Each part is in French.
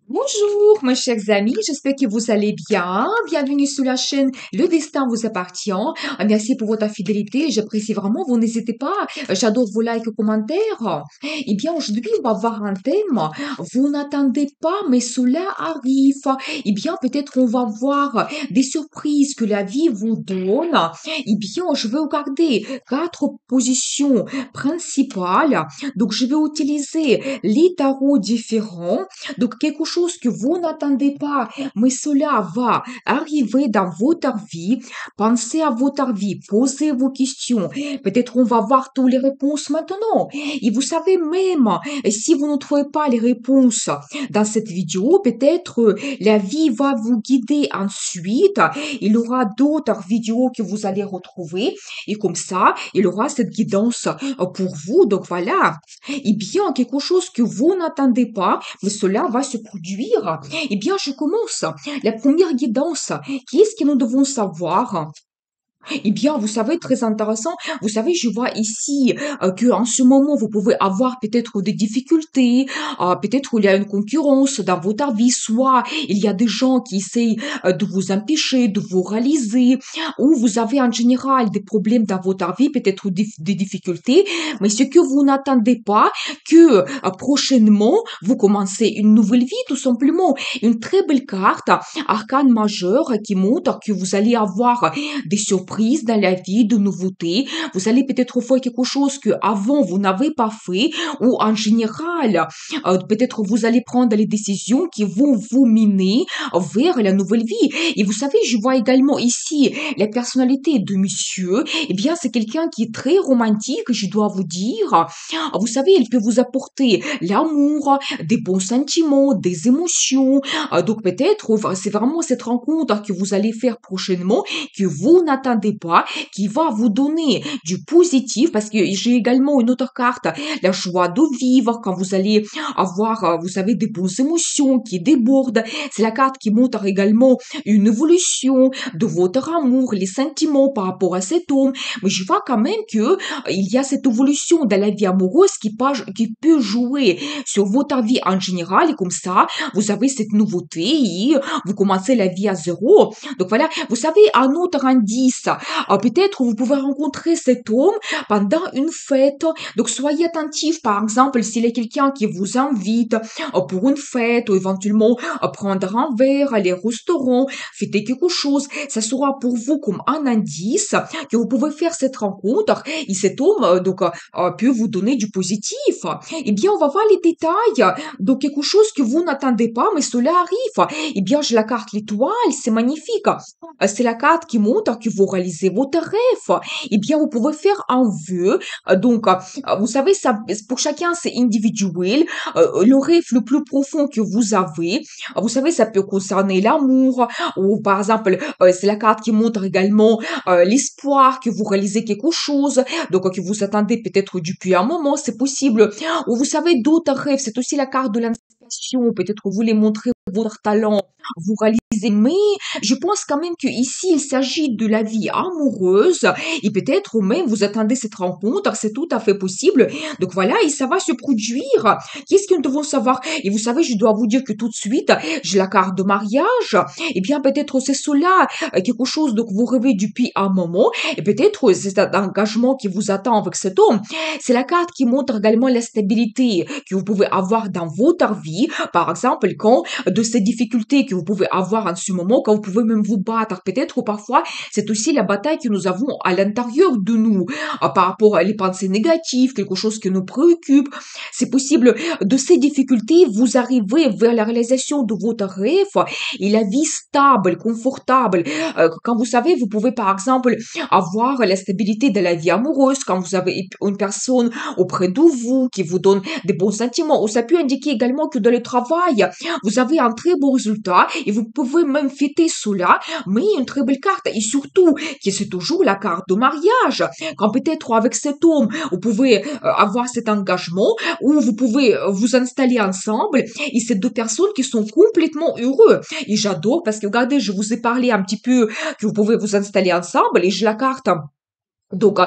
Bonjour, mes chers amis, j'espère que vous allez bien. Bienvenue sur la chaîne Le Destin vous appartient. Merci pour votre fidélité, j'apprécie vraiment. Vous n'hésitez pas, j'adore vos likes et commentaires. Eh bien, aujourd'hui, on va voir un thème. Vous n'attendez pas, mais cela arrive. Eh bien, peut-être on va voir des surprises que la vie vous donne. Eh bien, je vais regarder quatre positions principales. Donc, je vais utiliser les tarots différents. Donc, quelque chose que vous n'attendez pas, mais cela va arriver dans votre vie. Pensez à votre vie, posez vos questions. Peut-être on va voir toutes les réponses maintenant. Et vous savez même, si vous ne trouvez pas les réponses dans cette vidéo, peut-être la vie va vous guider ensuite. Il y aura d'autres vidéos que vous allez retrouver. Et comme ça, il y aura cette guidance pour vous. Donc voilà. Eh bien, quelque chose que vous n'attendez pas, mais cela va se produire. Eh bien, je commence. La première guidance, qu'est-ce que nous devons savoir? Eh bien, vous savez, très intéressant. Vous savez, je vois ici que en ce moment, vous pouvez avoir peut-être des difficultés, peut-être il y a une concurrence dans votre vie, soit il y a des gens qui essayent de vous empêcher, de vous réaliser, ou vous avez en général des problèmes dans votre vie, peut-être des difficultés, mais ce que vous n'attendez pas, que prochainement, vous commencez une nouvelle vie, tout simplement. Une très belle carte, arcane majeur, qui montre que vous allez avoir des surprises dans la vie, de nouveautés. Vous allez peut-être faire quelque chose que avant vous n'avez pas fait, ou en général, peut-être vous allez prendre les décisions qui vont vous mener vers la nouvelle vie. Et vous savez, je vois également ici la personnalité de monsieur. Eh bien, c'est quelqu'un qui est très romantique, je dois vous dire. Vous savez, il peut vous apporter l'amour, des bons sentiments, des émotions. Donc peut-être, c'est vraiment cette rencontre que vous allez faire prochainement que vous n'attendez pas, qui va vous donner du positif, parce que j'ai également une autre carte, la joie de vivre, quand vous allez avoir, vous savez, des bonnes émotions qui débordent. C'est la carte qui montre également une évolution de votre amour, les sentiments par rapport à cet homme. Mais je vois quand même que il y a cette évolution dans la vie amoureuse qui peut jouer sur votre vie en général, et comme ça, vous avez cette nouveauté et vous commencez la vie à zéro. Donc voilà, vous savez, un autre indice, peut-être vous pouvez rencontrer cet homme pendant une fête. Donc soyez attentif, par exemple, s'il y a quelqu'un qui vous invite pour une fête, ou éventuellement prendre un verre, aller au restaurant, fêter quelque chose, ça sera pour vous comme un indice que vous pouvez faire cette rencontre, et cet homme peut vous donner du positif. Eh bien, on va voir les détails. Donc quelque chose que vous n'attendez pas, mais cela arrive. Eh bien, j'ai la carte l'étoile, c'est magnifique. C'est la carte qui montre que vous réalisez votre rêve. Eh bien, vous pouvez faire un vœu. Vous savez, ça, pour chacun, c'est individuel. Le rêve le plus profond que vous avez, vous savez, ça peut concerner l'amour, ou par exemple, c'est la carte qui montre également l'espoir que vous réalisez quelque chose, donc que vous attendez peut-être depuis un moment, c'est possible. Ou vous savez, d'autres rêves, c'est aussi la carte de l'inspiration. Peut-être que vous voulez montrer votre talent, vous réalisez, mais je pense quand même que ici il s'agit de la vie amoureuse, et peut-être même vous attendez cette rencontre, c'est tout à fait possible. Donc voilà, et ça va se produire. Qu'est-ce que nous devons savoir? Et vous savez, je dois vous dire que tout de suite, j'ai la carte de mariage. Eh bien, peut-être c'est cela, quelque chose que vous rêvez depuis un moment, et peut-être c'est un engagement qui vous attend avec cet homme. C'est la carte qui montre également la stabilité que vous pouvez avoir dans votre vie. Par exemple, quand de ces difficultés que vous pouvez avoir en ce moment, quand vous pouvez même vous battre, peut-être ou parfois, c'est aussi la bataille que nous avons à l'intérieur de nous, par rapport à les pensées négatives, quelque chose qui nous préoccupe. C'est possible, de ces difficultés, vous arrivez vers la réalisation de votre rêve et la vie stable, confortable. Quand vous savez, vous pouvez par exemple avoir la stabilité de la vie amoureuse, quand vous avez une personne auprès de vous qui vous donne des bons sentiments. Ou ça peut indiquer également que dans le travail, vous avez un très beau résultat et vous pouvez même fêter cela, mais une très belle carte. Et surtout, que c'est toujours la carte de mariage. Quand peut-être avec cet homme, vous pouvez avoir cet engagement, où vous pouvez vous installer ensemble, et c'est deux personnes qui sont complètement heureux. Et j'adore parce que regardez, je vous ai parlé un petit peu que vous pouvez vous installer ensemble, et j'ai la carte Donc,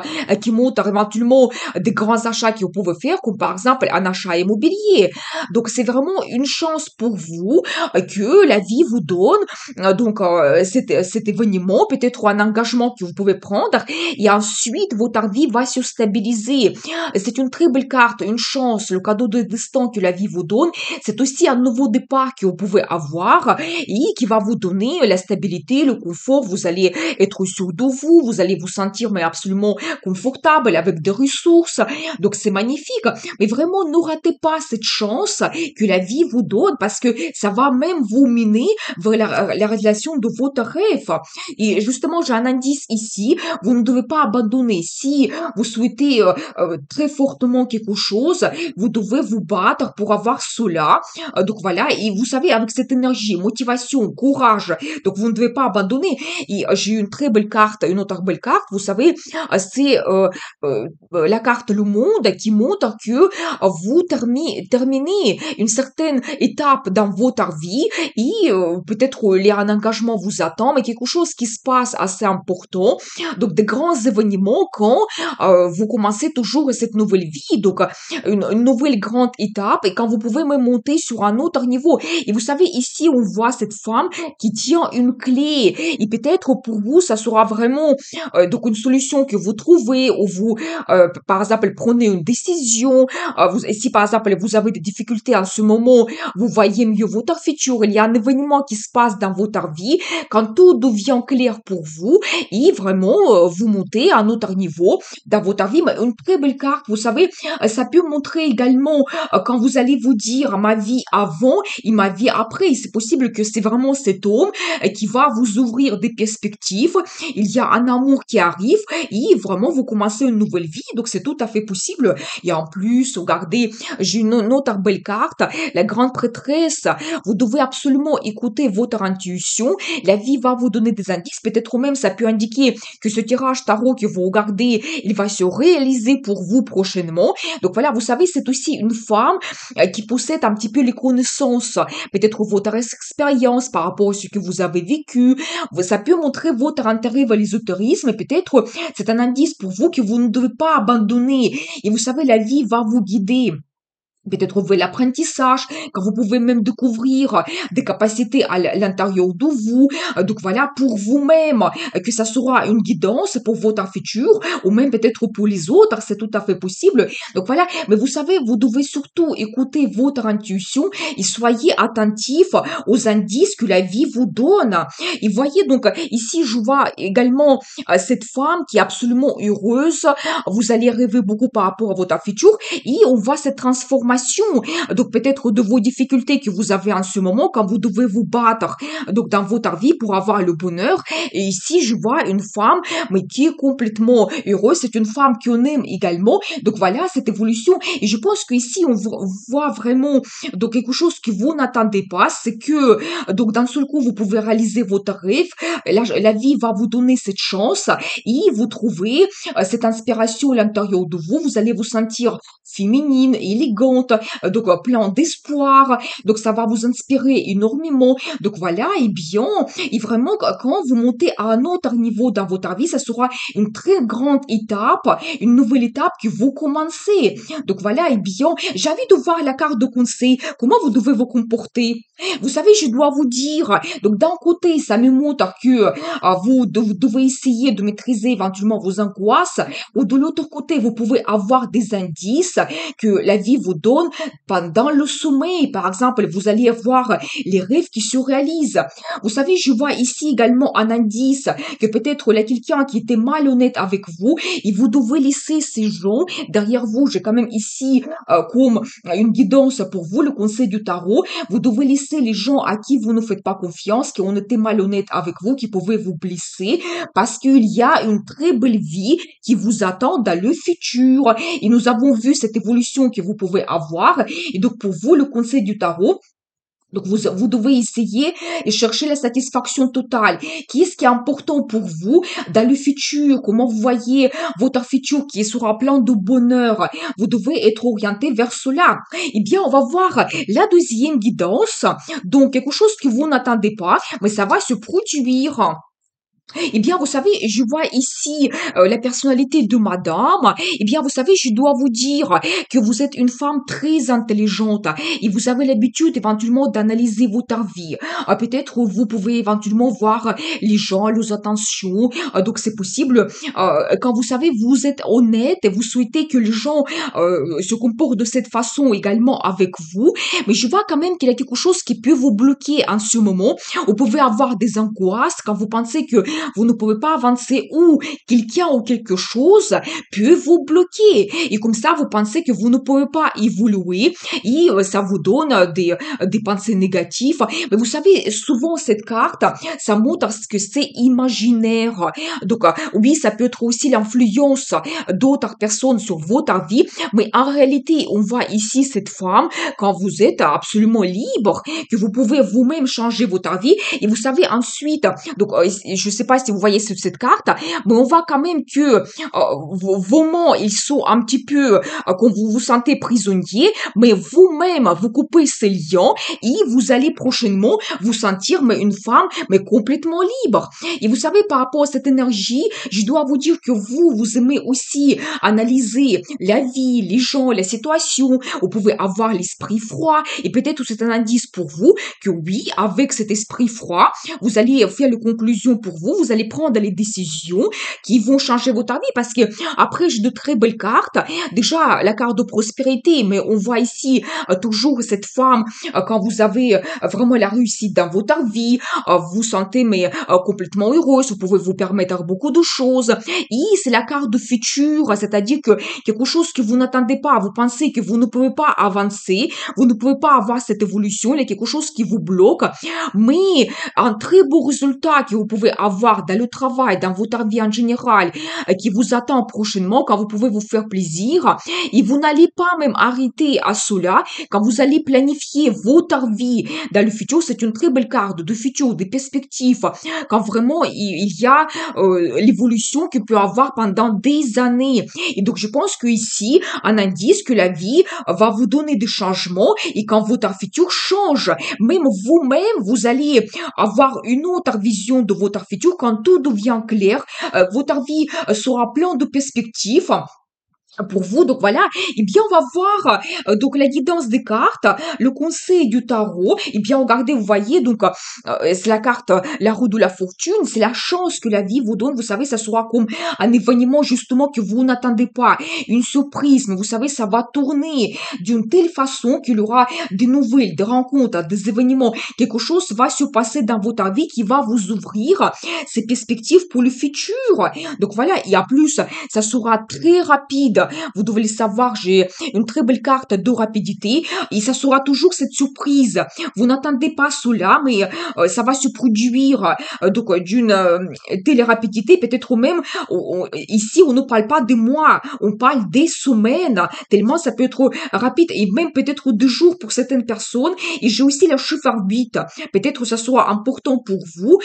qui montre éventuellement des grands achats que vous pouvez faire, comme par exemple un achat immobilier. Donc, c'est vraiment une chance pour vous que la vie vous donne. Donc, cet événement, peut-être un engagement que vous pouvez prendre, et ensuite votre vie va se stabiliser. C'est une très belle carte, une chance, le cadeau de destin que la vie vous donne. C'est aussi un nouveau départ que vous pouvez avoir et qui va vous donner la stabilité, le confort. Vous allez être sûr de vous, vous allez vous sentir mais absolument confortable avec des ressources. Donc c'est magnifique. Mais vraiment, ne ratez pas cette chance que la vie vous donne parce que ça va même vous mener vers la réalisation de votre rêve. Et justement, j'ai un indice ici. Vous ne devez pas abandonner. Si vous souhaitez très fortement quelque chose, vous devez vous battre pour avoir cela. Donc voilà. Et vous savez, avec cette énergie, motivation, courage, donc vous ne devez pas abandonner. Et j'ai une très belle carte, une autre belle carte, vous savez, c'est la carte Le Monde qui montre que vous terminez une certaine étape dans votre vie et peut-être un engagement vous attend, mais quelque chose qui se passe assez important. Donc, des grands événements quand vous commencez toujours cette nouvelle vie. Donc, une nouvelle grande étape et quand vous pouvez même monter sur un autre niveau. Et vous savez, ici, on voit cette femme qui tient une clé. Et peut-être pour vous, ça sera vraiment donc une solution que vous trouvez ou vous, par exemple, prenez une décision. Si par exemple, vous avez des difficultés en ce moment, vous voyez mieux votre futur. Il y a un événement qui se passe dans votre vie quand tout devient clair pour vous et vraiment, vous montez à un autre niveau dans votre vie. Mais une très belle carte, vous savez, ça peut montrer également quand vous allez vous dire ma vie avant et ma vie après. C'est possible que c'est vraiment cet homme qui va vous ouvrir des perspectives. Il y a un amour qui arrive et vraiment vous commencez une nouvelle vie. Donc c'est tout à fait possible. Et en plus, regardez, j'ai une autre belle carte, la grande prêtresse. Vous devez absolument écouter votre intuition. La vie va vous donner des indices. Peut-être même ça peut indiquer que ce tirage tarot que vous regardez, il va se réaliser pour vous prochainement. Donc voilà, vous savez, c'est aussi une femme qui possède un petit peu les connaissances, peut-être votre expérience par rapport à ce que vous avez vécu. Ça peut montrer votre intérêt vers l'ésotérisme et peut-être c'est un indice pour vous que vous ne devez pas abandonner. Et vous savez, la vie va vous guider. Peut-être vous l'apprentissage, quand vous pouvez même découvrir des capacités à l'intérieur de vous. Donc voilà, pour vous-même, que ça sera une guidance pour votre futur, ou même peut-être pour les autres, c'est tout à fait possible. Donc voilà, mais vous savez, vous devez surtout écouter votre intuition et soyez attentif aux indices que la vie vous donne. Et voyez, donc ici, je vois également cette femme qui est absolument heureuse. Vous allez rêver beaucoup par rapport à votre futur et on voit cette transformation. Donc peut-être de vos difficultés que vous avez en ce moment quand vous devez vous battre donc dans votre vie pour avoir le bonheur. Et ici, je vois une femme mais qui est complètement heureuse. C'est une femme qu'on aime également. Donc voilà cette évolution. Et je pense qu'ici, on voit vraiment donc quelque chose que vous n'attendez pas. C'est que donc d'un seul coup, vous pouvez réaliser votre rêve. La vie va vous donner cette chance et vous trouvez cette inspiration à l'intérieur de vous. Vous allez vous sentir féminine, élégante, donc plein d'espoir. Donc ça va vous inspirer énormément. Donc voilà, et bien, et vraiment, quand vous montez à un autre niveau dans votre vie, ça sera une très grande étape, une nouvelle étape que vous commencez. Donc voilà, et bien, j'ai envie de voir la carte de conseil, comment vous devez vous comporter. Vous savez, je dois vous dire, donc d'un côté, ça me montre que vous devez essayer de maîtriser éventuellement vos angoisses, ou de l'autre côté, vous pouvez avoir des indices que la vie vous donne pendant le sommeil. Par exemple, vous allez avoir les rêves qui se réalisent. Vous savez, je vois ici également un indice que peut-être il y a quelqu'un qui était malhonnête avec vous et vous devez laisser ces gens derrière vous. J'ai quand même ici comme une guidance pour vous, le conseil du tarot. Vous devez laisser les gens à qui vous ne faites pas confiance, qui ont été malhonnêtes avec vous, qui pouvaient vous blesser, parce qu'il y a une très belle vie qui vous attend dans le futur. Et nous avons vu cette évolution que vous pouvez avoir. Et donc, pour vous, le conseil du tarot, donc vous devez essayer et chercher la satisfaction totale. Qu'est-ce qui est important pour vous dans le futur? Comment vous voyez votre futur qui sera plein de bonheur? Vous devez être orienté vers cela. Eh bien, on va voir la deuxième guidance. Donc, quelque chose que vous n'attendez pas, mais ça va se produire. Eh bien, vous savez, je vois ici la personnalité de madame. Eh bien, vous savez, je dois vous dire que vous êtes une femme très intelligente et vous avez l'habitude éventuellement d'analyser votre vie. Peut-être vous pouvez éventuellement voir les gens, leurs intentions. Donc, c'est possible. Quand vous savez, vous êtes honnête et vous souhaitez que les gens se comportent de cette façon également avec vous. Mais je vois quand même qu'il y a quelque chose qui peut vous bloquer en ce moment. Vous pouvez avoir des angoisses quand vous pensez que vous ne pouvez pas avancer ou quelqu'un ou quelque chose peut vous bloquer. Et comme ça, vous pensez que vous ne pouvez pas évoluer et ça vous donne des pensées négatives. Mais vous savez, souvent cette carte, ça montre ce que c'est imaginaire. Donc, oui, ça peut être aussi l'influence d'autres personnes sur votre vie, mais en réalité, on voit ici cette femme quand vous êtes absolument libre, que vous pouvez vous-même changer votre vie. Et vous savez, ensuite, donc, je ne sais pas si vous voyez cette carte, mais on voit quand même que vos mains, ils sont un petit peu, comme vous vous sentez prisonnier, mais vous-même, vous coupez ces liens et vous allez prochainement vous sentir mais une femme, mais complètement libre. Et vous savez, par rapport à cette énergie, je dois vous dire que vous aimez aussi analyser la vie, les gens, les situations. Vous pouvez avoir l'esprit froid et peut-être c'est un indice pour vous que oui, avec cet esprit froid, vous allez faire les conclusions pour vous, vous allez prendre les décisions qui vont changer votre vie parce que après j'ai de très belles cartes. Déjà la carte de prospérité, mais on voit ici toujours cette femme quand vous avez vraiment la réussite dans votre vie, vous sentez mais complètement heureuse, vous pouvez vous permettre beaucoup de choses. Et c'est la carte de futur, c'est-à-dire que quelque chose que vous n'attendez pas, vous pensez que vous ne pouvez pas avancer, vous ne pouvez pas avoir cette évolution, il y a quelque chose qui vous bloque, mais un très beau résultat que vous pouvez avoir dans le travail, dans votre vie en général, qui vous attend prochainement, quand vous pouvez vous faire plaisir, et vous n'allez pas même arrêter à cela, quand vous allez planifier votre vie dans le futur, c'est une très belle carte de futur, des perspectives, quand vraiment il y a l'évolution que peut avoir pendant des années. Et donc, je pense que ici, un indice que la vie va vous donner des changements et quand votre futur change, même vous-même, vous allez avoir une autre vision de votre futur quand tout devient clair. Votre vie sera pleine de perspectives pour vous. Donc voilà, eh bien on va voir donc la guidance des cartes, le conseil du tarot. Eh bien regardez, vous voyez donc c'est la carte la roue de la fortune, c'est la chance que la vie vous donne. Vous savez, ça sera comme un événement justement que vous n'attendez pas, une surprise, mais vous savez ça va tourner d'une telle façon qu'il y aura des nouvelles, des rencontres, des événements, quelque chose va se passer dans votre vie qui va vous ouvrir ces perspectives pour le futur. Donc voilà, et en plus ça sera très rapide. Vous devez le savoir, j'ai une très belle carte de rapidité et ça sera toujours cette surprise. Vous n'attendez pas cela, mais ça va se produire d'une telle rapidité, peut-être même, ici on ne parle pas des mois, on parle des semaines, tellement ça peut être rapide et même peut-être 2 jours pour certaines personnes. Et j'ai aussi le chiffre 8. Peut-être ça soit important pour vous,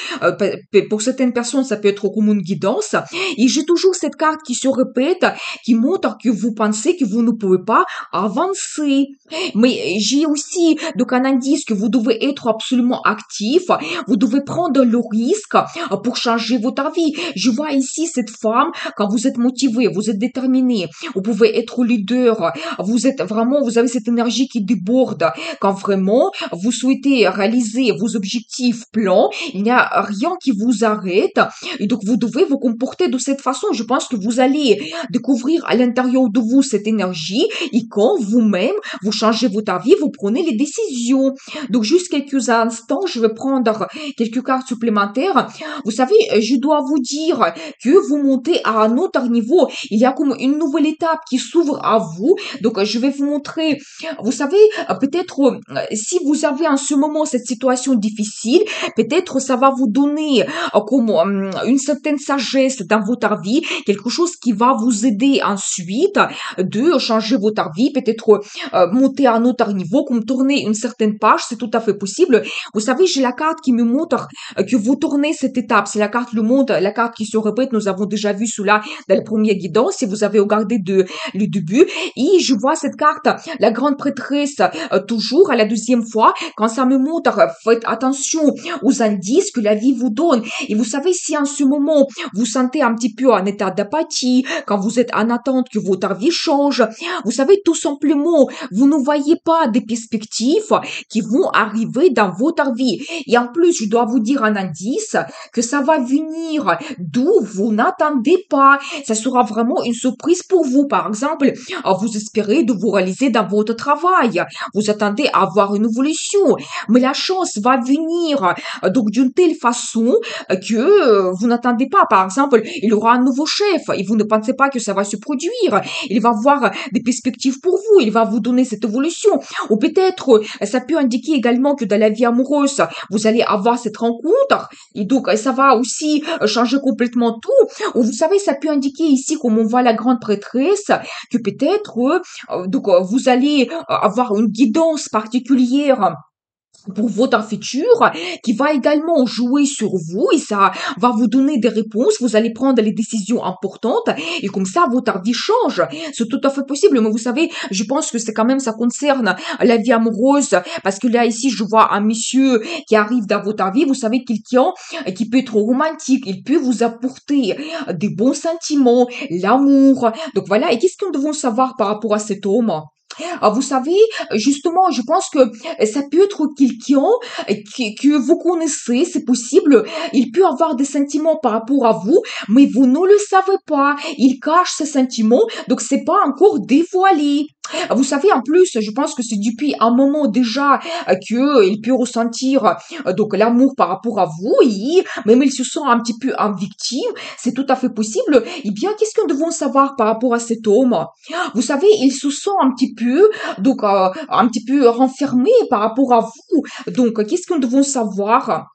pour certaines personnes ça peut être comme une guidance. Et j'ai toujours cette carte qui se répète, qui montre que vous pensez que vous ne pouvez pas avancer. Mais j'ai aussi donc un indice que vous devez être absolument actif, vous devez prendre le risque pour changer votre vie. Je vois ici cette femme, quand vous êtes motivé, vous êtes déterminé, vous pouvez être leader, vous êtes vraiment, vous avez cette énergie qui déborde. Quand vraiment vous souhaitez réaliser vos objectifs plans, il n'y a rien qui vous arrête. Et donc vous devez vous comporter de cette façon. Je pense que vous allez découvrir à l'intérieur de vous cette énergie et quand vous-même, vous changez votre vie, vous prenez les décisions. Donc, juste quelques instants, je vais prendre quelques cartes supplémentaires. Vous savez, je dois vous dire que vous montez à un autre niveau. Il y a comme une nouvelle étape qui s'ouvre à vous. Donc, je vais vous montrer. Vous savez, peut-être si vous avez en ce moment cette situation difficile, peut-être ça va vous donner comme une certaine sagesse dans votre vie, quelque chose qui va vous aider ensuite suite de changer votre vie, peut-être monter à un autre niveau, comme tourner une certaine page, c'est tout à fait possible. Vous savez, j'ai la carte qui me montre que vous tournez cette étape. C'est la carte Le Monde, la carte qui se répète. Nous avons déjà vu cela dans le premier guidon, si vous avez regardé le début. Et je vois cette carte, la grande prêtresse, toujours à la deuxième fois. Quand ça me montre, faites attention aux indices que la vie vous donne. Et vous savez, si en ce moment, vous sentez un petit peu en état d'apathie, quand vous êtes en attente que votre vie change, vous savez, tout simplement, vous ne voyez pas des perspectives qui vont arriver dans votre vie. Et en plus, je dois vous dire un indice que ça va venir d'où vous n'attendez pas. Ça sera vraiment une surprise pour vous. Par exemple, vous espérez de vous réaliser dans votre travail. Vous attendez à avoir une évolution. Mais la chance va venir donc d'une telle façon que vous n'attendez pas. Par exemple, il aura un nouveau chef et vous ne pensez pas que ça va se produire. Il va avoir des perspectives pour vous. Il va vous donner cette évolution. Ou peut-être, ça peut indiquer également que dans la vie amoureuse, vous allez avoir cette rencontre et donc ça va aussi changer complètement tout. Ou vous savez, ça peut indiquer ici, comme on voit la grande prêtresse, que peut-être vous allez avoir une guidance particulière pour votre futur qui va également jouer sur vous et ça va vous donner des réponses. Vous allez prendre les décisions importantes et comme ça, votre vie change. C'est tout à fait possible. Mais vous savez, je pense que c'est quand même, ça concerne la vie amoureuse parce que là, ici, je vois un monsieur qui arrive dans votre vie. Vous savez, quelqu'un qui peut être romantique. Il peut vous apporter des bons sentiments, l'amour. Donc voilà. Et qu'est-ce que nous devons savoir par rapport à cet homme? Vous savez, justement, je pense que ça peut être quelqu'un que vous connaissez, c'est possible. Il peut avoir des sentiments par rapport à vous, mais vous ne le savez pas. Il cache ses sentiments, donc c'est pas encore dévoilé. Vous savez, en plus, je pense que c'est depuis un moment déjà qu'il peut ressentir donc l'amour par rapport à vous, et même il se sent un petit peu en victime, c'est tout à fait possible. Eh bien, qu'est-ce que nous devons savoir par rapport à cet homme? Vous savez, il se sent un petit peu, donc un petit peu renfermé par rapport à vous. Donc, qu'est-ce que nous devons savoir?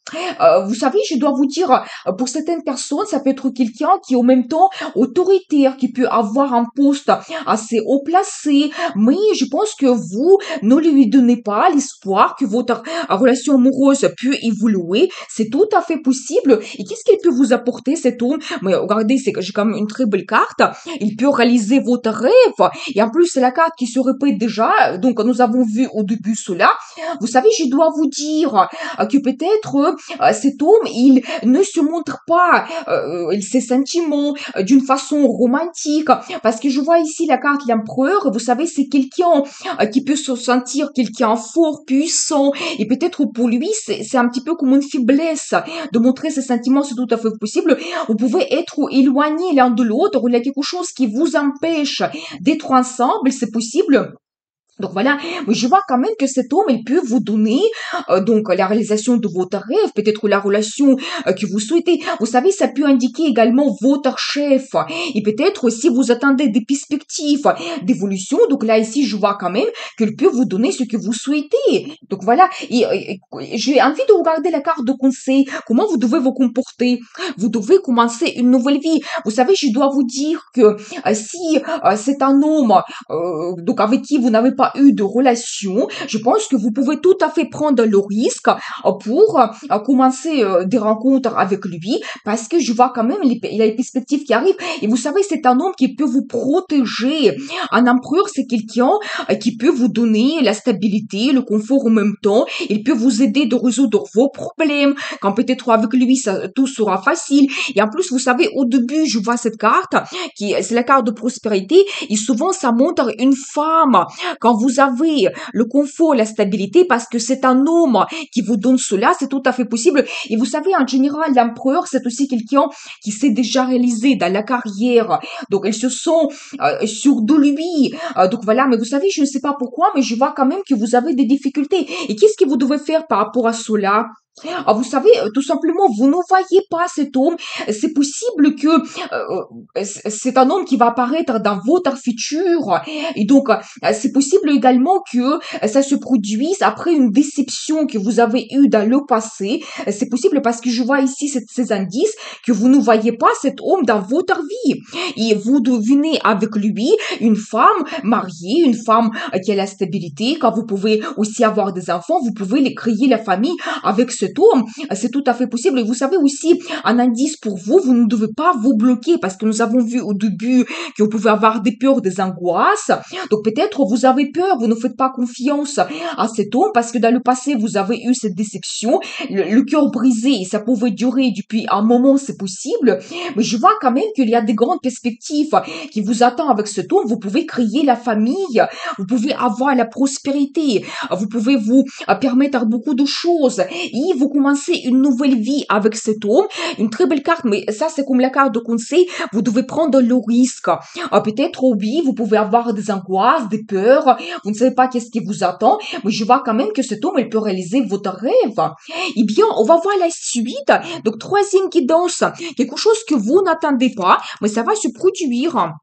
Vous savez, je dois vous dire, pour certaines personnes, ça peut être quelqu'un qui est en même temps autoritaire, qui peut avoir un poste assez haut placé, mais je pense que vous ne lui donnez pas l'espoir que votre relation amoureuse peut évoluer. C'est tout à fait possible. Et qu'est-ce qu'il peut vous apporter, cet homme? Mais regardez, c'est que j'ai quand même une très belle carte. Il peut réaliser votre rêve. Et en plus, c'est la carte qui se répète déjà. Donc, nous avons vu au début cela. Vous savez, je dois vous dire que peut-être cet homme, il ne se montre pas ses sentiments d'une façon romantique. Parce que je vois ici la carte l'empereur. Vous savez, c'est quelqu'un qui peut se sentir quelqu'un fort, puissant. Et peut-être pour lui, c'est un petit peu comme une faiblesse de montrer ses sentiments. C'est tout à fait possible. Vous pouvez être éloignés l'un de l'autre. Il y a quelque chose qui vous empêche d'être ensemble. C'est possible. Donc voilà, mais je vois quand même que cet homme, il peut vous donner donc la réalisation de votre rêve, peut-être la relation que vous souhaitez. Vous savez, ça peut indiquer également votre chef. Et peut-être si vous attendez des perspectives d'évolution, donc là ici, je vois quand même qu'il peut vous donner ce que vous souhaitez. Donc voilà, et j'ai envie de regarder la carte de conseil. Comment vous devez vous comporter? Vous devez commencer une nouvelle vie. Vous savez, je dois vous dire que si c'est un homme donc avec qui vous n'avez pas eu de relation, je pense que vous pouvez tout à fait prendre le risque pour commencer des rencontres avec lui parce que je vois quand même il y a les perspectives qui arrivent et vous savez c'est un homme qui peut vous protéger. Un empereur c'est quelqu'un qui peut vous donner la stabilité, le confort en même temps. Il peut vous aider de résoudre vos problèmes. Quand peut-être avec lui tout sera facile. Et en plus vous savez au début je vois cette carte qui c'est la carte de prospérité et souvent ça montre une femme quand vous avez le confort, la stabilité, parce que c'est un homme qui vous donne cela, c'est tout à fait possible. Et vous savez, en général, l'empereur, c'est aussi quelqu'un qui s'est déjà réalisé dans la carrière. Donc, ils se sont sûrs de lui. Donc, voilà. Mais vous savez, je ne sais pas pourquoi, mais je vois quand même que vous avez des difficultés. Et qu'est-ce que vous devez faire par rapport à cela? Vous savez, tout simplement, vous ne voyez pas cet homme. C'est possible que c'est un homme qui va apparaître dans votre futur. Et donc, c'est possible possible également que ça se produise après une déception que vous avez eue dans le passé. C'est possible parce que je vois ici ces indices que vous ne voyez pas cet homme dans votre vie. Et vous devenez avec lui une femme mariée, une femme qui a la stabilité. Quand vous pouvez aussi avoir des enfants, vous pouvez les créer la famille avec cet homme. C'est tout à fait possible. Et vous savez aussi, un indice pour vous, vous ne devez pas vous bloquer parce que nous avons vu au début que vous pouvez avoir des peurs, des angoisses. Donc peut-être vous avez peur, vous ne faites pas confiance à cet homme parce que dans le passé, vous avez eu cette déception, le cœur brisé, et ça pouvait durer depuis un moment, c'est possible. Mais je vois quand même qu'il y a des grandes perspectives qui vous attendent avec cet homme. Vous pouvez créer la famille, vous pouvez avoir la prospérité, vous pouvez vous permettre beaucoup de choses et vous commencez une nouvelle vie avec cet homme. Une très belle carte, mais ça c'est comme la carte de conseil, vous devez prendre le risque. Peut-être oui, vous pouvez avoir des angoisses, des peurs, vous ne savez pas qu'est-ce qui vous attend, mais je vois quand même que cet homme, il peut réaliser votre rêve. Eh bien, on va voir la suite. Donc, troisième guidance, quelque chose que vous n'attendez pas, mais ça va se produire.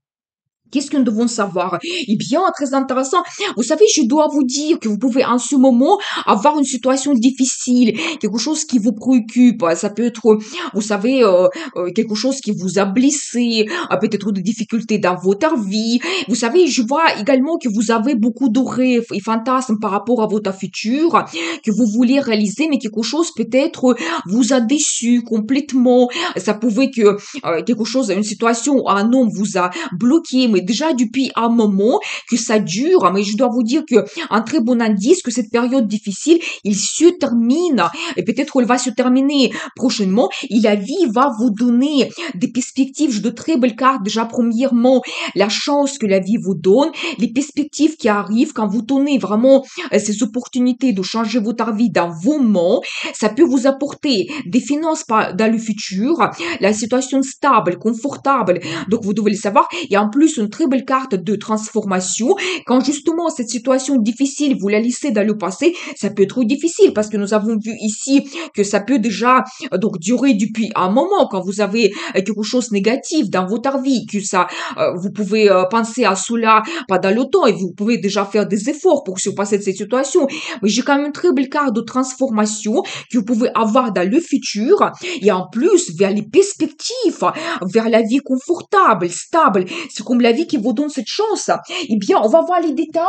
Qu'est-ce que nous devons savoir? Eh bien, très intéressant. Vous savez, je dois vous dire que vous pouvez en ce moment avoir une situation difficile, quelque chose qui vous préoccupe. Ça peut être, vous savez, quelque chose qui vous a blessé, peut-être des difficultés dans votre vie. Vous savez, je vois également que vous avez beaucoup de rêves et fantasmes par rapport à votre futur, que vous voulez réaliser, mais quelque chose peut-être vous a déçu complètement. Ça pouvait que quelque chose, une situation, un homme vous a bloqué, mais déjà depuis un moment que ça dure, mais je dois vous dire que un très bon indice que cette période difficile, il se termine et peut-être elle va se terminer prochainement et la vie va vous donner des perspectives de très belles cartes. Déjà premièrement, la chance que la vie vous donne, les perspectives qui arrivent quand vous tenez vraiment ces opportunités de changer votre vie dans vos mains, ça peut vous apporter des finances dans le futur, la situation stable, confortable, donc vous devez le savoir, et en plus une très belle carte de transformation. Quand justement cette situation difficile, vous la laissez dans le passé, ça peut être difficile parce que nous avons vu ici que ça peut déjà donc durer depuis un moment. Quand vous avez quelque chose de négatif dans votre vie, que ça, vous pouvez penser à cela pendant le temps et vous pouvez déjà faire des efforts pour surpasser cette situation. Mais j'ai quand même une très belle carte de transformation que vous pouvez avoir dans le futur et en plus vers les perspectives, vers la vie confortable, stable. C'est comme la vie qui vous donne cette chance. Eh bien, on va voir les détails.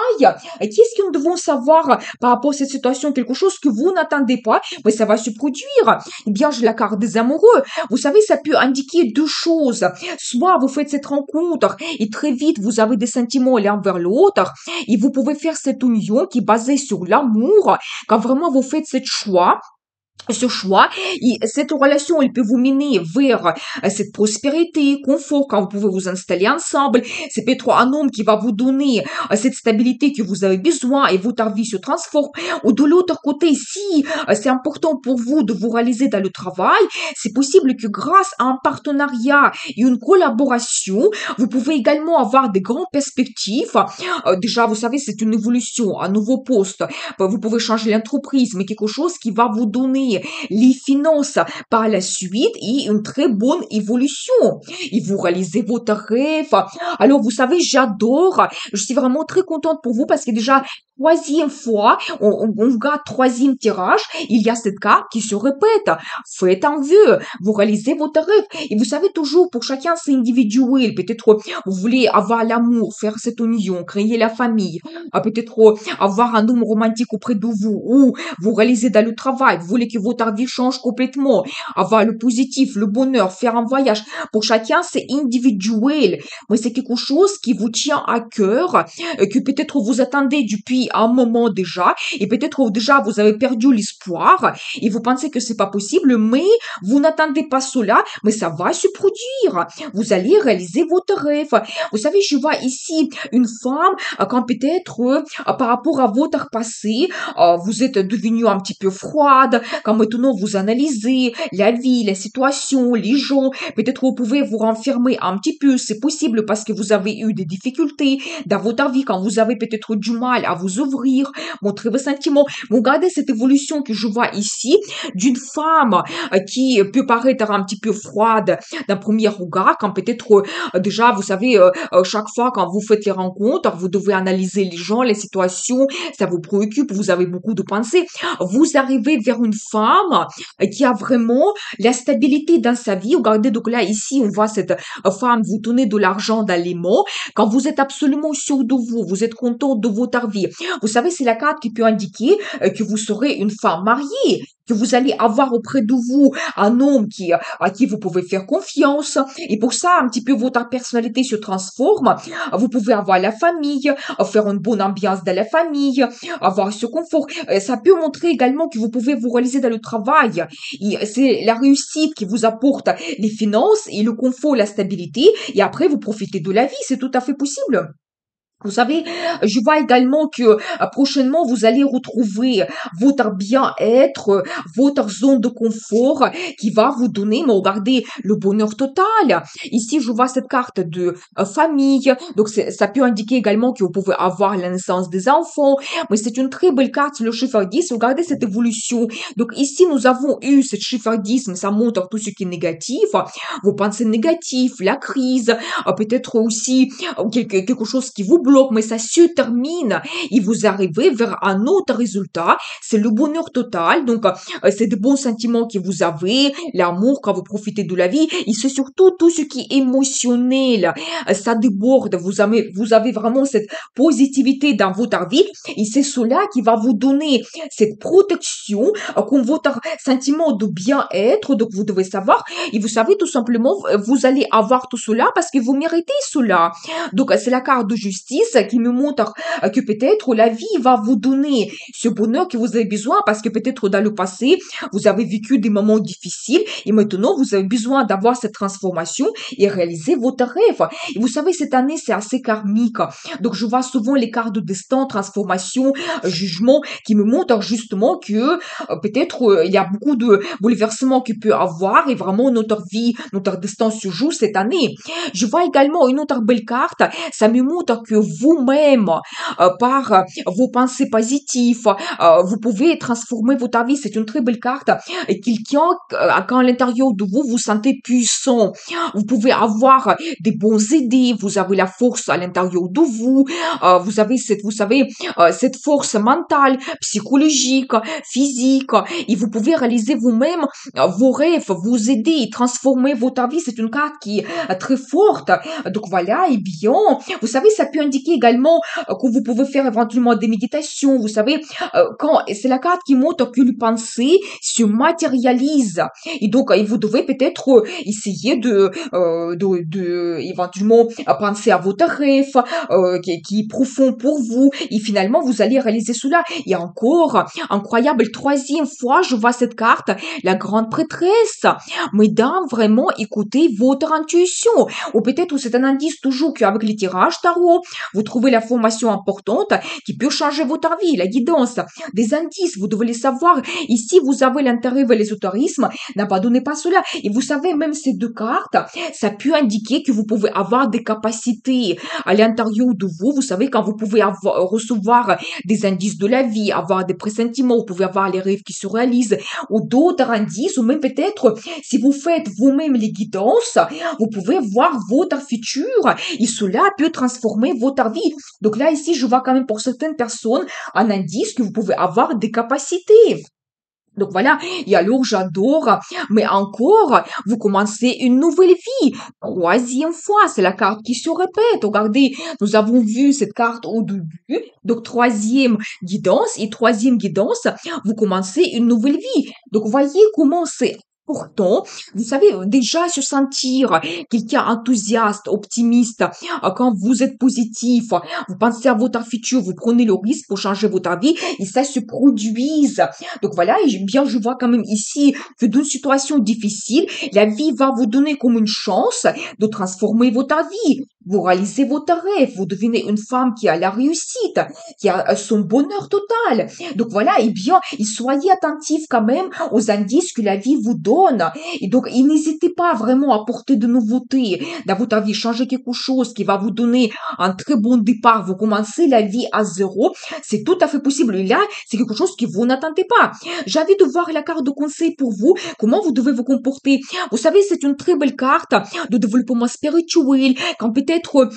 Qu'est-ce que nous devons savoir par rapport à cette situation? Quelque chose que vous n'attendez pas, mais ça va se produire. Eh bien, j'ai la carte des amoureux. Vous savez, ça peut indiquer deux choses. Soit vous faites cette rencontre et très vite vous avez des sentiments l'un vers l'autre et vous pouvez faire cette union qui est basée sur l'amour. Quand vraiment vous faites ce choix, et cette relation, elle peut vous mener vers cette prospérité, confort, quand vous pouvez vous installer ensemble. C'est peut-être un homme qui va vous donner cette stabilité que vous avez besoin et votre vie se transforme. Ou de l'autre côté, si c'est important pour vous de vous réaliser dans le travail, c'est possible que grâce à un partenariat et une collaboration, vous pouvez également avoir des grandes perspectives. Déjà, vous savez, c'est une évolution, un nouveau poste. Vous pouvez changer l'entreprise, mais quelque chose qui va vous donner les finances par la suite et une très bonne évolution. Et vous réalisez votre rêve. Alors, vous savez, j'adore. Je suis vraiment très contente pour vous parce que déjà, troisième fois, on regarde troisième tirage, il y a cette carte qui se répète. Faites un vœu, vous réalisez votre rêve. Et vous savez toujours, pour chacun, c'est individuel. Peut-être vous voulez avoir l'amour, faire cette union, créer la famille. Peut-être avoir un homme romantique auprès de vous ou vous réalisez dans le travail. Vous voulez que votre vie change complètement. Avoir le positif, le bonheur, faire un voyage. Pour chacun, c'est individuel. Mais c'est quelque chose qui vous tient à cœur, que peut-être vous attendez depuis un moment déjà, et peut-être déjà vous avez perdu l'espoir, et vous pensez que c'est pas possible, mais vous n'attendez pas cela, mais ça va se produire. Vous allez réaliser votre rêve. Vous savez, je vois ici une femme, quand peut-être, par rapport à votre passé, vous êtes devenue un petit peu froide, quand quand maintenant vous analysez la vie, la situation, les gens, peut-être vous pouvez vous renfermer un petit peu, c'est possible parce que vous avez eu des difficultés dans votre vie, quand vous avez peut-être du mal à vous ouvrir, montrer vos sentiments. Regardez cette évolution que je vois ici d'une femme qui peut paraître un petit peu froide d'un premier regard, quand peut-être déjà, vous savez, chaque fois quand vous faites les rencontres, vous devez analyser les gens, les situations, ça vous préoccupe, vous avez beaucoup de pensées. Vous arrivez vers une femme qui a vraiment la stabilité dans sa vie. Regardez, donc là, ici, on voit cette femme, vous donnez de l'argent dans les mots, quand vous êtes absolument sûr de vous, vous êtes content de votre vie. Vous savez, c'est la carte qui peut indiquer que vous serez une femme mariée, que vous allez avoir auprès de vous un homme à qui vous pouvez faire confiance. Et pour ça, un petit peu votre personnalité se transforme. Vous pouvez avoir la famille, faire une bonne ambiance dans la famille, avoir ce confort. Ça peut montrer également que vous pouvez vous réaliser dans le travail. Et c'est la réussite qui vous apporte les finances et le confort, la stabilité. Et après, vous profitez de la vie. C'est tout à fait possible. Vous savez, je vois également que prochainement, vous allez retrouver votre bien-être, votre zone de confort qui va vous donner, mais regardez, le bonheur total. Ici, je vois cette carte de famille. Donc, ça peut indiquer également que vous pouvez avoir la naissance des enfants. Mais c'est une très belle carte, le chiffre 10. Regardez cette évolution. Donc, ici, nous avons eu ce chiffre 10, mais ça montre tout ce qui est négatif. Vos pensées négatives, la crise, peut-être aussi quelque chose qui vous bloque, mais ça se termine et vous arrivez vers un autre résultat. C'est le bonheur total. Donc, c'est de bons sentiments que vous avez, l'amour quand vous profitez de la vie. Et c'est surtout tout ce qui est émotionnel. Ça déborde. Vous avez vraiment cette positivité dans votre vie. Et c'est cela qui va vous donner cette protection, comme votre sentiment de bien-être. Donc, vous devez savoir. Et vous savez, tout simplement, vous allez avoir tout cela parce que vous méritez cela. Donc, c'est la carte de justice qui me montre que peut-être la vie va vous donner ce bonheur que vous avez besoin parce que peut-être dans le passé, vous avez vécu des moments difficiles et maintenant, vous avez besoin d'avoir cette transformation et réaliser votre rêve. Et vous savez, cette année, c'est assez karmique. Donc, je vois souvent les cartes de destin, transformation, jugement qui me montrent justement que peut-être il y a beaucoup de bouleversements qu'il peut avoir et vraiment notre vie, notre destin se joue cette année. Je vois également une autre belle carte. Ça me montre que vous-même, par vos pensées positives, vous pouvez transformer votre vie. C'est une très belle carte. Et quelqu'un, quand à l'intérieur de vous, vous sentez puissant, vous pouvez avoir des bonnes idées, vous avez la force à l'intérieur de vous, vous avez vous savez, cette force mentale, psychologique, physique, et vous pouvez réaliser vous-même vos rêves, vos idées, transformer votre vie. C'est une carte qui est très forte. Donc voilà, et bien, vous savez, ça peut indiquer également que vous pouvez faire éventuellement des méditations. Vous savez, quand c'est la carte qui montre que les pensées se matérialisent. Et donc, vous devez peut-être essayer éventuellement penser à votre rêve qui est profond pour vous. Et finalement, vous allez réaliser cela. Et encore, incroyable, troisième fois, je vois cette carte, la grande prêtresse. Mesdames, vraiment, écoutez votre intuition. Ou peut-être c'est un indice toujours qu'avec les tirages tarot, vous trouvez la formation importante qui peut changer votre vie, la guidance, des indices, vous devez les savoir. Ici, vous avez l'intérêt vers l'ésotérisme, n'abandonnez pas cela. Et vous savez, même ces deux cartes, ça peut indiquer que vous pouvez avoir des capacités à l'intérieur de vous. Vous savez, quand vous pouvez recevoir des indices de la vie, avoir des pressentiments, vous pouvez avoir les rêves qui se réalisent, ou d'autres indices, ou même peut-être, si vous faites vous-même les guidances, vous pouvez voir votre futur et cela peut transformer votre vie. Donc là, ici, je vois quand même pour certaines personnes un indice que vous pouvez avoir des capacités. Donc voilà, et alors j'adore, mais encore, vous commencez une nouvelle vie. Troisième fois, c'est la carte qui se répète. Regardez, nous avons vu cette carte au début. Donc troisième guidance et troisième guidance, vous commencez une nouvelle vie. Donc voyez comment c'est important. Vous savez, déjà se sentir quelqu'un enthousiaste, optimiste, quand vous êtes positif, vous pensez à votre futur, vous prenez le risque pour changer votre vie et ça se produise. Donc voilà, et bien je vois quand même ici que d'une situation difficile, la vie va vous donner comme une chance de transformer votre vie. vous réalisez votre rêve, vous devenez une femme qui a la réussite, qui a son bonheur total. Donc voilà, eh bien, et soyez attentifs quand même aux indices que la vie vous donne. Et donc, et n'hésitez pas vraiment à apporter de nouveautés dans votre vie, changer quelque chose qui va vous donner un très bon départ. Vous commencez la vie à zéro, c'est tout à fait possible. Et là, c'est quelque chose que vous n'attendez pas. J'ai envie de voir la carte de conseil pour vous, comment vous devez vous comporter. Vous savez, c'est une très belle carte de développement spirituel, quand peut-être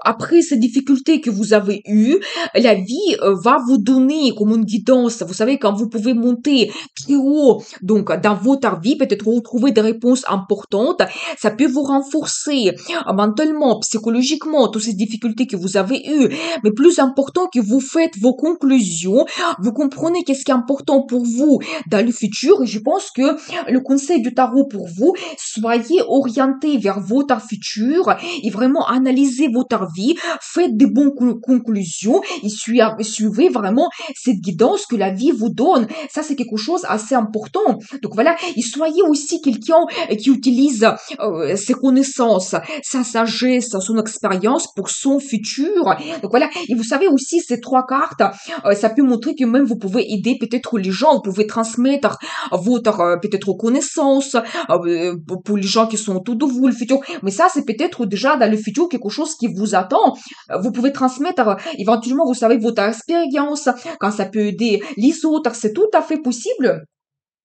après ces difficultés que vous avez eues, la vie va vous donner comme une guidance. Vous savez, quand vous pouvez monter très haut, donc dans votre vie, peut-être retrouver des réponses importantes, ça peut vous renforcer mentalement, psychologiquement, toutes ces difficultés que vous avez eues. Mais plus important que vous faites vos conclusions, vous comprenez qu'est-ce qui est important pour vous dans le futur. Et je pense que le conseil du tarot pour vous, soyez orienté vers votre futur et vraiment analysez votre vie, faites des bonnes conclusions et suivez vraiment cette guidance que la vie vous donne. Ça, c'est quelque chose assez important. Donc voilà, et soyez aussi quelqu'un qui utilise ses connaissances, sa sagesse, son expérience pour son futur. Donc voilà, et vous savez aussi, ces trois cartes, ça peut montrer que même vous pouvez aider peut-être les gens, vous pouvez transmettre votre peut-être connaissance pour les gens qui sont autour de vous, le futur. Mais ça, c'est peut-être déjà dans le futur quelque chose qui vous attend. Vous pouvez transmettre éventuellement, vous savez, votre expérience, quand ça peut aider les autres, c'est tout à fait possible.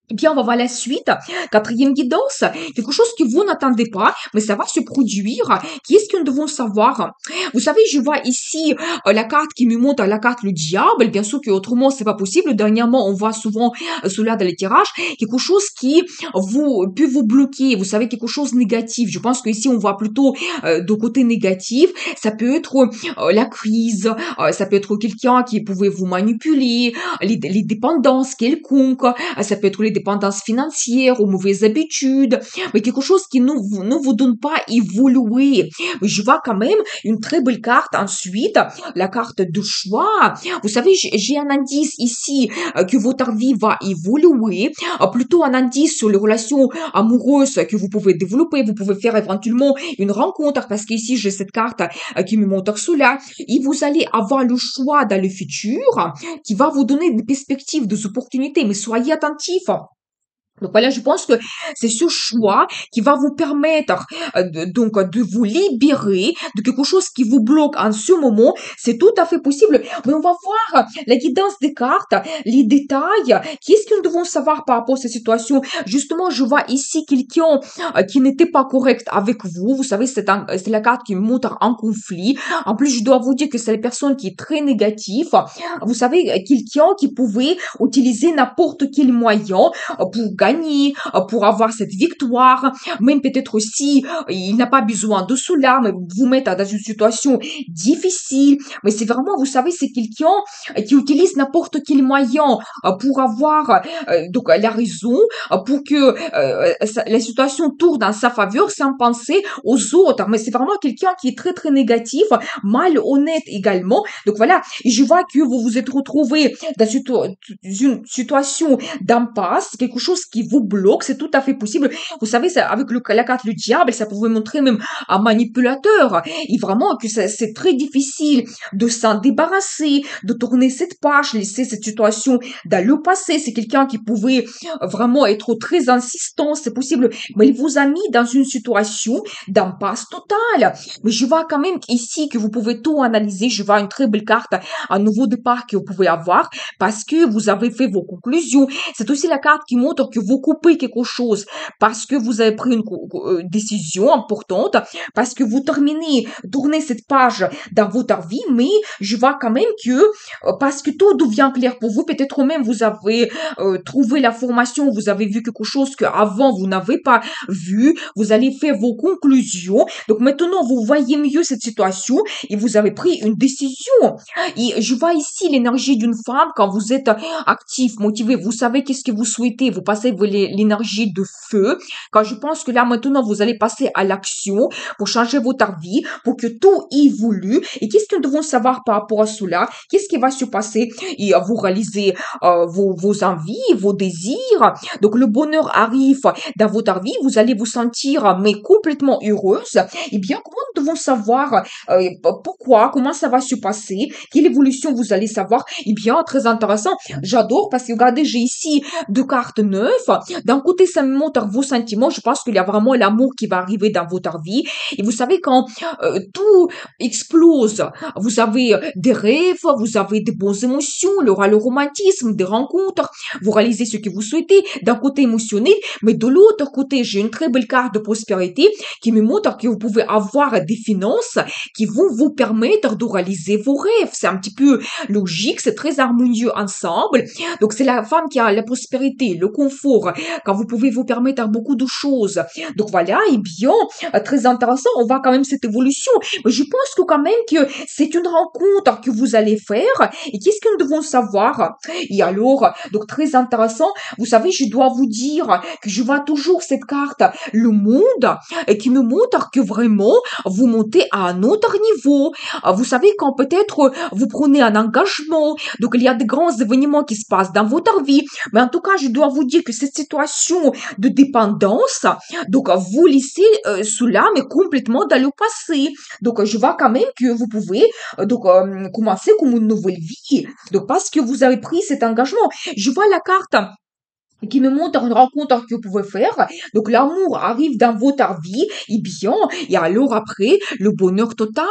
Eh bien, on va voir la suite. Quatrième guidance, quelque chose que vous n'attendez pas, mais ça va se produire. Qu'est-ce que nous devons savoir? Vous savez, je vois ici la carte qui me montre la carte le diable. Bien sûr que autrement, c'est pas possible. Dernièrement, on voit souvent cela dans les tirages. Quelque chose qui peut vous bloquer. Vous savez, quelque chose de négatif. Je pense que ici, on voit plutôt de côté négatif. Ça peut être la crise. Ça peut être quelqu'un qui pouvait vous manipuler. Les dépendances quelconques. Ça peut être les dépendances financières, aux mauvaises habitudes, mais quelque chose qui ne vous donne pas évoluer. Mais je vois quand même une très belle carte ensuite, la carte de choix. Vous savez, j'ai un indice ici que votre vie va évoluer, plutôt un indice sur les relations amoureuses que vous pouvez développer. Vous pouvez faire éventuellement une rencontre parce qu'ici j'ai cette carte qui me montre cela. Et vous allez avoir le choix dans le futur qui va vous donner des perspectives, des opportunités, mais soyez attentifs. Donc voilà, je pense que c'est ce choix qui va vous permettre de vous libérer de quelque chose qui vous bloque en ce moment. C'est tout à fait possible. Mais on va voir la guidance des cartes, les détails. Qu'est-ce que nous devons savoir par rapport à cette situation? Justement, je vois ici quelqu'un qui n'était pas correct avec vous. Vous savez, c'est la carte qui montre un conflit. En plus, je dois vous dire que c'est la personne qui est très négative. Vous savez, quelqu'un qui pouvait utiliser n'importe quel moyen pour gagner, pour avoir cette victoire, même peut-être aussi, il n'a pas besoin de cela, mais vous mettre dans une situation difficile. Mais c'est vraiment, vous savez, c'est quelqu'un qui utilise n'importe quel moyen pour avoir donc la raison, pour que la situation tourne en sa faveur sans penser aux autres. Mais c'est vraiment quelqu'un qui est très très négatif, mal honnête également. Donc voilà, et je vois que vous vous êtes retrouvé dans une situation d'impasse, quelque chose qui vous bloque, c'est tout à fait possible. Vous savez, ça, avec la carte du diable, ça pouvait montrer même un manipulateur. Et vraiment que c'est très difficile de s'en débarrasser, de tourner cette page, laisser cette situation dans le passé. C'est quelqu'un qui pouvait vraiment être très insistant, c'est possible. Mais il vous a mis dans une situation d'impasse totale. Mais je vois quand même ici que vous pouvez tout analyser. Je vois une très belle carte, un nouveau départ que vous pouvez avoir parce que vous avez fait vos conclusions. C'est aussi la carte qui montre que vous coupez quelque chose parce que vous avez pris une décision importante, parce que vous tournez cette page dans votre vie, mais je vois quand même que parce que tout devient clair pour vous, peut-être même vous avez trouvé la formation, vous avez vu quelque chose que avant vous n'avez pas vu, vous allez faire vos conclusions. Donc maintenant, vous voyez mieux cette situation et vous avez pris une décision. Et je vois ici l'énergie d'une femme quand vous êtes actif, motivé, vous savez qu'est-ce que vous souhaitez, vous passez l'énergie de feu, quand je pense que là, maintenant, vous allez passer à l'action pour changer votre vie, pour que tout évolue. Et qu'est-ce que nous devons savoir par rapport à cela? Qu'est-ce qui va se passer? Et vous réalisez vos envies, vos désirs. Donc, le bonheur arrive dans votre vie. Vous allez vous sentir, mais complètement heureuse. Eh bien, comment nous devons savoir pourquoi, comment ça va se passer, quelle évolution vous allez savoir? Eh bien, très intéressant. J'adore parce que regardez, j'ai ici deux cartes neuves. D'un côté, ça me montre vos sentiments. Je pense qu'il y a vraiment l'amour qui va arriver dans votre vie. Et vous savez, quand tout explose, vous avez des rêves, vous avez des bonnes émotions, il y aura le romantisme, des rencontres, vous réalisez ce que vous souhaitez d'un côté émotionnel, mais de l'autre côté, j'ai une très belle carte de prospérité qui me montre que vous pouvez avoir des finances qui vont vous permettre de réaliser vos rêves. C'est un petit peu logique, c'est très harmonieux ensemble. Donc, c'est la femme qui a la prospérité, le confort, quand vous pouvez vous permettre beaucoup de choses. Donc, voilà, et bien, très intéressant, on voit quand même cette évolution. Mais je pense que quand même que c'est une rencontre que vous allez faire. Et qu'est-ce que nous devons savoir? Et alors, donc, très intéressant, vous savez, je dois vous dire que je vois toujours cette carte, le monde, qui me montre que vraiment, vous montez à un autre niveau. Vous savez, quand peut-être vous prenez un engagement, donc il y a des grands événements qui se passent dans votre vie, mais en tout cas, je dois vous dire que cette situation de dépendance, donc vous laissez cela, mais complètement dans le passé. Donc je vois quand même que vous pouvez commencer comme une nouvelle vie, donc parce que vous avez pris cet engagement. Je vois la carte qui me montre une rencontre que vous pouvez faire. Donc, l'amour arrive dans votre vie, et bien, et alors après, le bonheur total,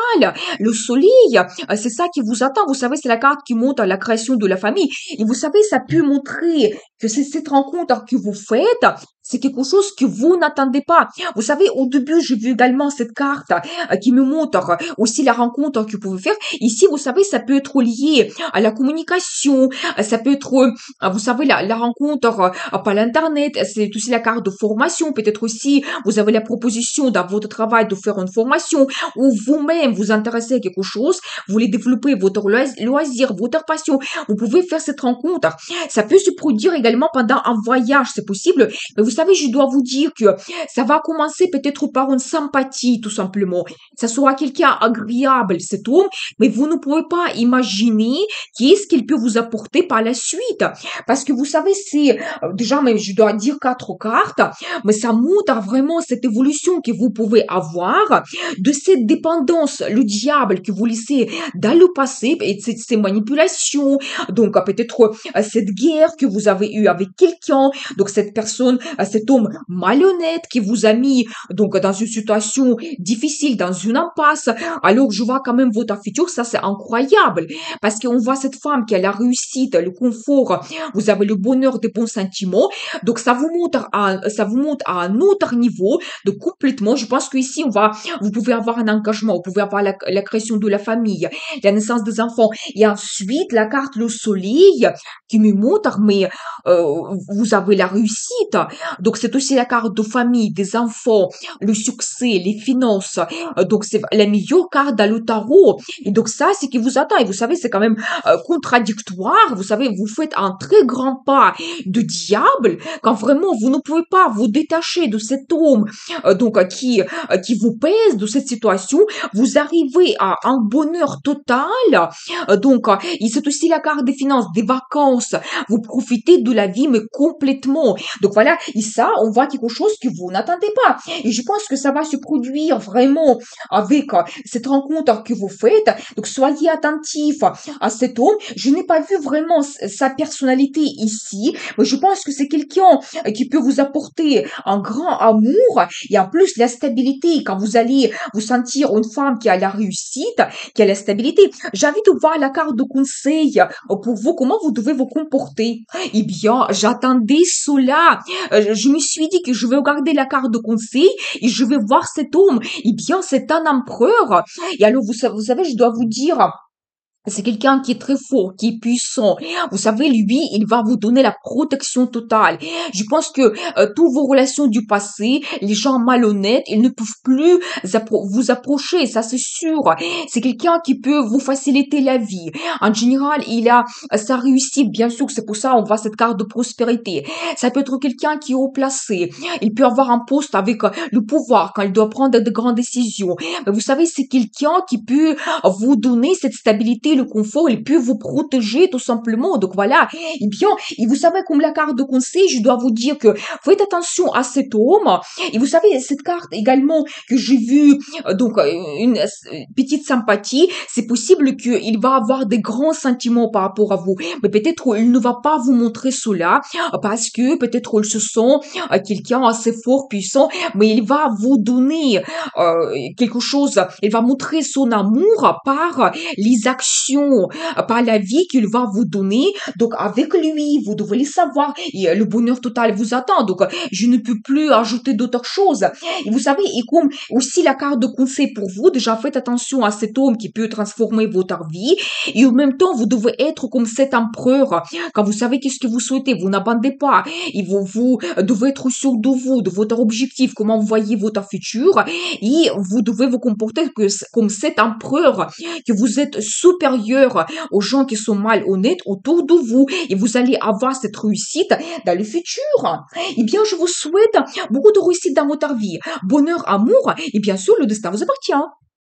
le soleil, c'est ça qui vous attend. Vous savez, c'est la carte qui montre la création de la famille. Et vous savez, ça peut montrer que c'est cette rencontre que vous faites, c'est quelque chose que vous n'attendez pas. Vous savez, au début, j'ai vu également cette carte qui me montre aussi la rencontre que vous pouvez faire. Ici, vous savez, ça peut être lié à la communication, ça peut être, vous savez, la rencontre par l'internet, c'est aussi la carte de formation. Peut-être aussi, vous avez la proposition dans votre travail de faire une formation ou vous-même vous intéressez à quelque chose, vous voulez développer votre loisir, votre passion. Vous pouvez faire cette rencontre. Ça peut se produire également pendant un voyage, c'est possible. Mais vous savez, je dois vous dire que ça va commencer peut-être par une sympathie, tout simplement. Ça sera quelqu'un agréable, cet homme, mais vous ne pouvez pas imaginer qu'est-ce qu'il peut vous apporter par la suite. Parce que vous savez, c'est déjà, mais je dois dire quatre cartes, mais ça montre vraiment cette évolution que vous pouvez avoir de cette dépendance, le diable que vous laissez dans le passé et ces manipulations, donc peut-être cette guerre que vous avez eue avec quelqu'un, donc cette personne, cet homme malhonnête qui vous a mis donc dans une situation difficile, dans une impasse. Alors je vois quand même votre futur, ça c'est incroyable parce qu'on voit cette femme qui a la réussite, le confort, vous avez le bonheur des bons sentiments. Donc ça vous montre à un autre niveau de complètement. Je pense qu'ici vous pouvez avoir un engagement, vous pouvez avoir la création de la famille, la naissance des enfants, et ensuite la carte le soleil qui me montre, mais vous avez la réussite. Donc c'est aussi la carte de famille, des enfants, le succès, les finances. Donc c'est la meilleure carte dans le tarot. Et donc ça, c'est qui vous attend. Et vous savez, c'est quand même contradictoire. Vous savez, vous faites un très grand pas de diable quand vraiment vous ne pouvez pas vous détacher de cet homme qui vous pèse, de cette situation. Vous arrivez à un bonheur total. Et c'est aussi la carte des finances, des vacances. Vous profitez de la vie, mais complètement. Donc voilà, et ça, on voit quelque chose que vous n'attendez pas. Et je pense que ça va se produire vraiment avec cette rencontre que vous faites. Donc soyez attentifs à cet homme. Je n'ai pas vu vraiment sa personnalité ici, mais je pense que c'est quelqu'un qui peut vous apporter un grand amour et en plus la stabilité quand vous allez vous sentir une femme qui a la réussite, qui a la stabilité. J'ai envie de voir la carte de conseil pour vous, comment vous devez vous comporter. Eh bien, j'attendais cela. Je me suis dit que je vais regarder la carte de conseil et je vais voir cet homme. Eh bien, c'est un empereur. Et alors, vous savez, je dois vous dire C'est quelqu'un qui est très fort, qui est puissant. Vous savez, lui, il va vous donner la protection totale. Je pense que toutes vos relations du passé, les gens malhonnêtes, ils ne peuvent plus vous approcher, ça c'est sûr. C'est quelqu'un qui peut vous faciliter la vie. En général, il a sa réussite, bien sûr, c'est pour ça on voit cette carte de prospérité. Ça peut être quelqu'un qui est haut placé. Il peut avoir un poste avec le pouvoir quand il doit prendre de grandes décisions. Mais vous savez, c'est quelqu'un qui peut vous donner cette stabilité, le confort, il peut vous protéger tout simplement. Donc voilà. Et bien, et vous savez, comme la carte de conseil, je dois vous dire que faites attention à cet homme. Et vous savez, cette carte également que j'ai vue, une petite sympathie, c'est possible qu'il va avoir des grands sentiments par rapport à vous. Mais peut-être il ne va pas vous montrer cela parce que peut-être il se sent quelqu'un assez fort, puissant, mais il va vous donner quelque chose, il va montrer son amour par les actions, par la vie qu'il va vous donner. Donc avec lui, vous devez le savoir, et le bonheur total vous attend. Donc je ne peux plus ajouter d'autres choses. Et vous savez, et comme aussi la carte de conseil pour vous, déjà faites attention à cet homme qui peut transformer votre vie. Et en même temps, vous devez être comme cet empereur. Quand vous savez qu'est-ce que vous souhaitez, vous n'abandonnez pas. Et vous devez être sûr de vous, de votre objectif, comment vous voyez votre futur. Et vous devez vous comporter comme cet empereur, que vous êtes supérieur aux gens qui sont malhonnêtes autour de vous. Et vous allez avoir cette réussite dans le futur. Eh bien, je vous souhaite beaucoup de réussite dans votre vie. Bonheur, amour, et bien sûr, le destin vous appartient.